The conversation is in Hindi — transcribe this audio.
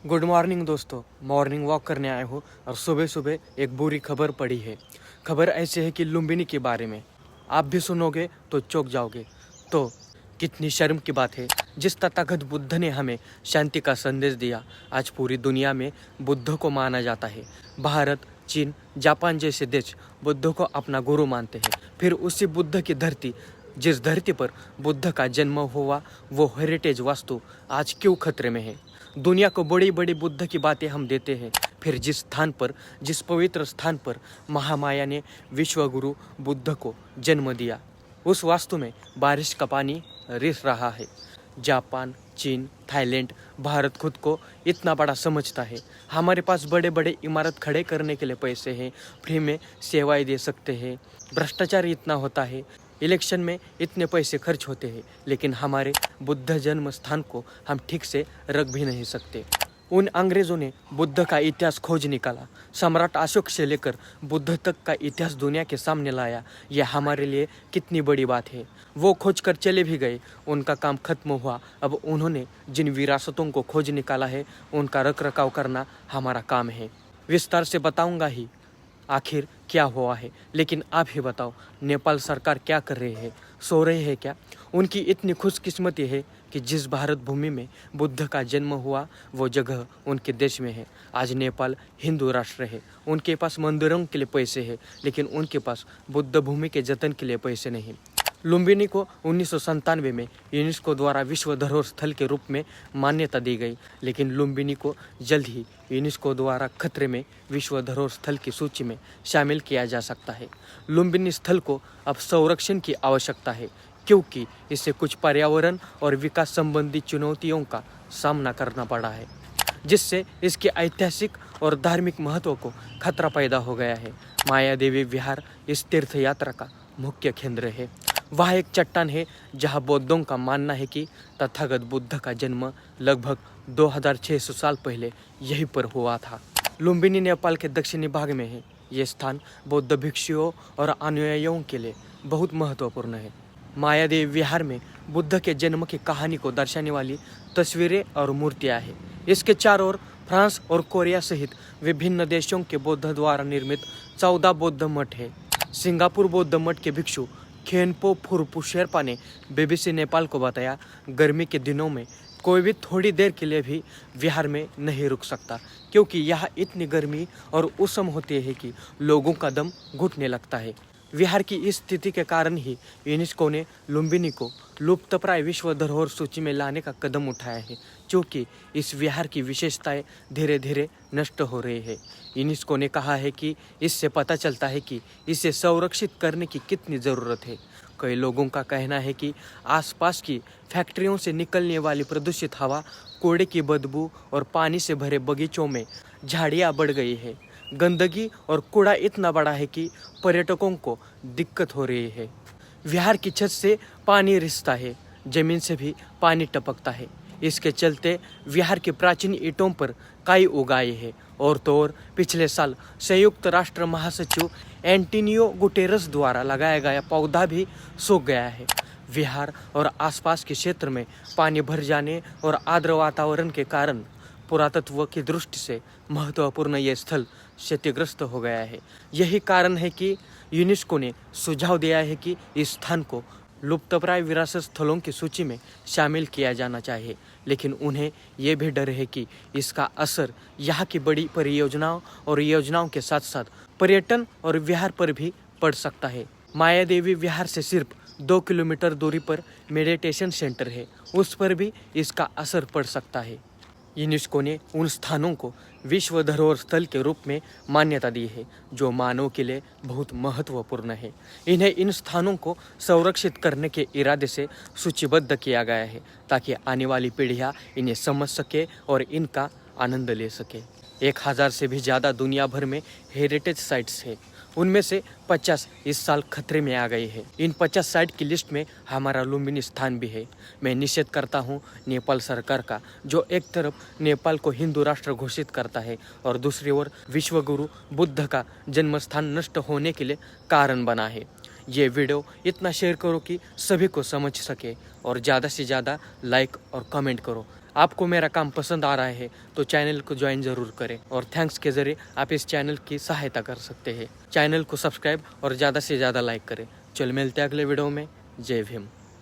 गुड मॉर्निंग दोस्तों। मॉर्निंग वॉक करने आए हो और सुबह सुबह एक बुरी खबर पड़ी है। खबर ऐसे है कि लुम्बिनी के बारे में आप भी सुनोगे तो चौंक जाओगे। तो कितनी शर्म की बात है, जिस तथागत बुद्ध ने हमें शांति का संदेश दिया, आज पूरी दुनिया में बुद्ध को माना जाता है। भारत, चीन, जापान जैसे देश बुद्ध को अपना गुरु मानते हैं। फिर उसी बुद्ध की धरती, जिस धरती पर बुद्ध का जन्म हुआ, वो हेरिटेज वास्तु आज क्यों खतरे में है? दुनिया को बड़ी बड़ी बुद्ध की बातें हम देते हैं, फिर जिस पवित्र स्थान पर महामाया ने विश्वगुरु बुद्ध को जन्म दिया, उस वास्तु में बारिश का पानी रिस रहा है। जापान, चीन, थाईलैंड, भारत खुद को इतना बड़ा समझता है। हमारे पास बड़े बड़े इमारत खड़े करने के लिए पैसे हैं, फ्री में सेवाएं दे सकते हैं, भ्रष्टाचार इतना होता है, इलेक्शन में इतने पैसे खर्च होते हैं, लेकिन हमारे बुद्ध जन्म स्थान को हम ठीक से रख भी नहीं सकते। उन अंग्रेज़ों ने बुद्ध का इतिहास खोज निकाला, सम्राट अशोक से लेकर बुद्ध तक का इतिहास दुनिया के सामने लाया। यह हमारे लिए कितनी बड़ी बात है। वो खोज कर चले भी गए, उनका काम खत्म हुआ। अब उन्होंने जिन विरासतों को खोज निकाला है, उनका रख रखाव करना हमारा काम है। विस्तार से बताऊंगा ही आखिर क्या हुआ है, लेकिन आप ही बताओ, नेपाल सरकार क्या कर रही है? सो रहे हैं क्या? उनकी इतनी खुशकिस्मती है कि जिस भारत भूमि में बुद्ध का जन्म हुआ, वो जगह उनके देश में है। आज नेपाल हिंदू राष्ट्र है, उनके पास मंदिरों के लिए पैसे हैं, लेकिन उनके पास बुद्ध भूमि के जतन के लिए पैसे नहीं। लुम्बिनी को 1997 में यूनेस्को द्वारा विश्व धरोहर स्थल के रूप में मान्यता दी गई, लेकिन लुम्बिनी को जल्द ही यूनेस्को द्वारा खतरे में विश्व धरोहर स्थल की सूची में शामिल किया जा सकता है। लुम्बिनी स्थल को अब संरक्षण की आवश्यकता है, क्योंकि इससे कुछ पर्यावरण और विकास संबंधी चुनौतियों का सामना करना पड़ा है, जिससे इसके ऐतिहासिक और धार्मिक महत्व को खतरा पैदा हो गया है। माया देवी विहार इस तीर्थ यात्रा का मुख्य केंद्र है। वह एक चट्टान है जहां बौद्धों का मानना है कि तथागत बुद्ध का जन्म लगभग 2600 साल पहले यहीं पर हुआ था। लुम्बिनी नेपाल के दक्षिणी भाग में है। ये स्थान बौद्ध भिक्षुओं और अनुयायियों के लिए बहुत महत्वपूर्ण है। मायादेव विहार में बुद्ध के जन्म की कहानी को दर्शाने वाली तस्वीरें और मूर्तियां हैं। इसके चारों ओर फ्रांस और कोरिया सहित विभिन्न देशों के बौद्ध द्वारा निर्मित 14 बौद्ध मठ है। सिंगापुर बौद्ध मठ के भिक्षु खेनपो फुरपू शेरपा ने BBC नेपाल को बताया, गर्मी के दिनों में कोई भी थोड़ी देर के लिए भी विहार में नहीं रुक सकता, क्योंकि यहाँ इतनी गर्मी और उष्ण होती है कि लोगों का दम घुटने लगता है। विहार की इस स्थिति के कारण ही यूनेस्को ने लुम्बिनी को लुप्तप्राय विश्व धरोहर सूची में लाने का कदम उठाया है, क्योंकि इस विहार की विशेषताएं धीरे धीरे नष्ट हो रही है। यूनेस्को ने कहा है कि इससे पता चलता है कि इसे संरक्षित करने की कितनी ज़रूरत है। कई लोगों का कहना है कि आसपास की फैक्ट्रियों से निकलने वाली प्रदूषित हवा, कूड़े की बदबू और पानी से भरे बगीचों में झाड़ियाँ बढ़ गई है। गंदगी और कूड़ा इतना बड़ा है कि पर्यटकों को दिक्कत हो रही है। विहार की छत से पानी रिसता है, जमीन से भी पानी टपकता है। इसके चलते विहार की प्राचीन ईंटों पर काई उगाई है। और तो और पिछले साल संयुक्त राष्ट्र महासचिव एंटोनियो गुटेरस द्वारा लगाया गया पौधा भी सूख गया है। विहार और आसपास के क्षेत्र में पानी भर जाने और आर्द्र वातावरण के कारण पुरातत्व की दृष्टि से महत्वपूर्ण यह स्थल क्षतिग्रस्त हो गया है। यही कारण है कि यूनेस्को ने सुझाव दिया है कि इस स्थान को लुप्तप्राय विरासत स्थलों की सूची में शामिल किया जाना चाहिए, लेकिन उन्हें यह भी डर है कि इसका असर यहाँ की बड़ी परियोजनाओं और योजनाओं के साथ साथ पर्यटन और विहार पर भी पड़ सकता है। मायादेवी विहार से सिर्फ 2 किलोमीटर दूरी पर मेडिटेशन सेंटर है, उस पर भी इसका असर पड़ सकता है। यूनेस्को ने उन स्थानों को विश्व धरोहर स्थल के रूप में मान्यता दी है जो मानव के लिए बहुत महत्वपूर्ण है। इन्हें इन स्थानों को संरक्षित करने के इरादे से सूचीबद्ध किया गया है, ताकि आने वाली पीढ़ियां इन्हें समझ सके और इनका आनंद ले सके। 1000 से भी ज़्यादा दुनिया भर में हेरिटेज साइट्स है, उनमें से 50 इस साल खतरे में आ गए हैं। इन 50 साइट की लिस्ट में हमारा लुम्बिनी स्थान भी है। मैं निषेध करता हूँ नेपाल सरकार का, जो एक तरफ नेपाल को हिंदू राष्ट्र घोषित करता है और दूसरी ओर विश्वगुरु बुद्ध का जन्म स्थान नष्ट होने के लिए कारण बना है। ये वीडियो इतना शेयर करो कि सभी को समझ सके और ज़्यादा से ज़्यादा लाइक और कमेंट करो। आपको मेरा काम पसंद आ रहा है तो चैनल को ज्वाइन ज़रूर करें और थैंक्स के ज़रिए आप इस चैनल की सहायता कर सकते हैं। चैनल को सब्सक्राइब और ज़्यादा से ज़्यादा लाइक करें। चलो मिलते हैं अगले वीडियो में। जय भीम।